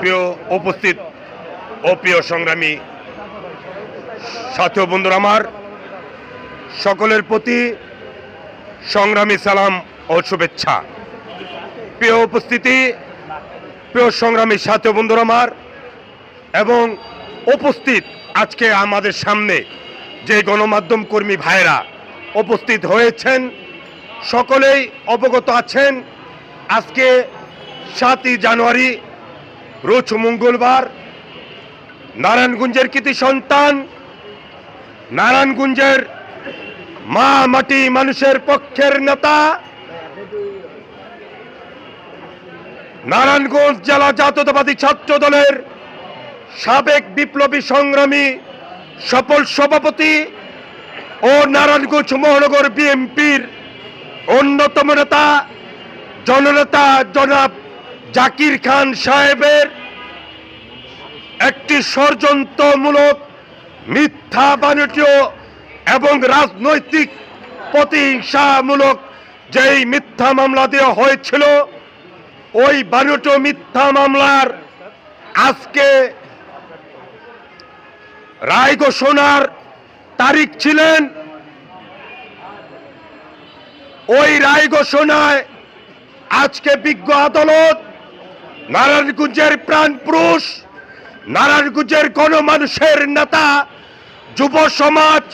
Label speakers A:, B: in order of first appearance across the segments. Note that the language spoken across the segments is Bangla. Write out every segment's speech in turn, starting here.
A: প্রিয় উপস্থিত ও প্রিয় সংগ্রামী সাথী ও বন্ধুরা, আমার সকলের প্রতি সংগ্রামী সালাম ও শুভেচ্ছা। প্রিয় উপস্থিতি, প্রিয় সংগ্রামী সাথী ও বন্ধুরা আমার, এবং উপস্থিত আজকে আমাদের সামনে যে গণমাধ্যম কর্মী ভাইরা উপস্থিত হয়েছেন, সকলেই অবগত আছেন আজকে 7ই জানুয়ারি রোজ মঙ্গলবার নারায়ণগঞ্জের কৃতি সন্তান, নারায়ণগঞ্জের মা মাটি মানুষের পক্ষের নেতা, নারায়ণগঞ্জ জেলা জাতীয়তাবাদী ছাত্র দলের সাবেক বিপ্লবী সংগ্রামী সফল সভাপতি ও নারায়ণগঞ্জ মহানগর বিএনপির অন্যতম নেতা জননেতা জনাব জাকির খান সাহেবের একটি ষড়যন্ত্রমূলক মিথ্যা বাণিজ্য এবং রাজনৈতিক প্রতিহিংসামূলক যেই মিথ্যা মামলা দেওয়া হয়েছিল, ওই বাণিজ্য মিথ্যা মামলার আজকে রায় ঘোষণার তারিখ ছিলেন। ওই রায় ঘোষণায় আজকে বিজ্ঞ আদালত নারায়ণগঞ্জের প্রাণ পুরুষ, নারায়ণগঞ্জের গণমানুষের নেতা, যুব সমাজ,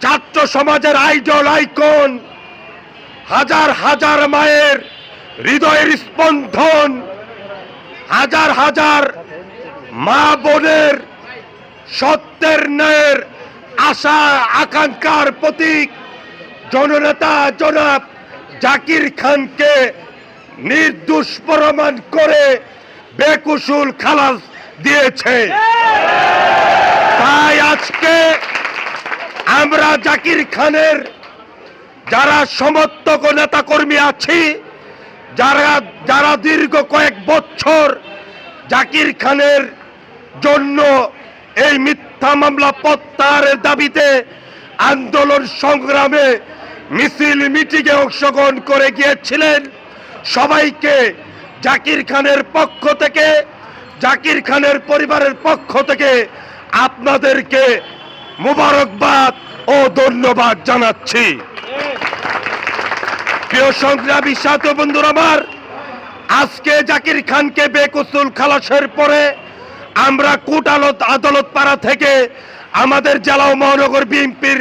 A: ছাত্র সমাজের আইডল আইকন, হাজার হাজার মায়ের হৃদয়ের স্পন্দন, হাজার হাজার মা বোনের সত্যের ন্যায়ের আশা আকাঙ্ক্ষার প্রতীক জননেতা জনাব জাকির খানকে নির্দোষ প্রমাণ করে বেকসুর খালাস দিয়েছে। তাই আজকে আমরা জাকির খানের যারা সমর্থক ও নেতা কর্মী আছি, যারা দীর্ঘ কয়েক বছর জাকির খানের জন্য এই মিথ্যা মামলা প্রত্যাহারের দাবিতে আন্দোলন সংগ্রামে মিছিল মিটিংয়ে অংশগ্রহণ করে গিয়েছিলেন, সবাইকে জাকির খানের পক্ষ থেকে, জাকির খানের পরিবারের পক্ষ থেকে আপনাদেরকে মোবারকবাদ ও ধন্যবাদ জানাচ্ছি। প্রিয় সংগ্রামী সাথী বন্ধুরা আমার, আজকে জাকির খানকে বেকসুর খালাসের পরে আমরা কোর্ট আদালত পাড়া থেকে আমাদের জেলা ও মহানগর বিএনপির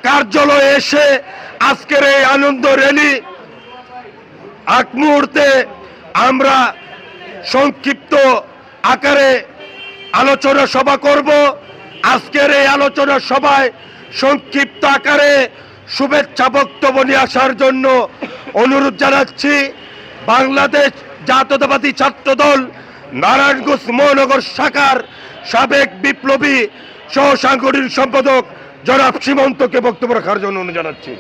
A: কার্যালয়ে এসে আজকের এই আনন্দ র্যালি এক মুহূর্তে আমরা সংক্ষিপ্ত আকারে আলোচনা সভা করব। আজকের এই আলোচনা সভায় সংক্ষিপ্ত আকারে শুভেচ্ছা বক্তব্য নিয়ে আসার জন্য অনুরোধ জানাচ্ছি বাংলাদেশ জাতীয়তাবাদী ছাত্র দল নারায়ণগঞ্জ মহানগর শাখার সাবেক বিপ্লবী সহ সাংগঠনিক সম্পাদক জনাব সীমান্তকে বক্তব্য রাখার জন্য অনুরোধ জানাচ্ছি।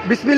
A: বিসমিল্লাহ।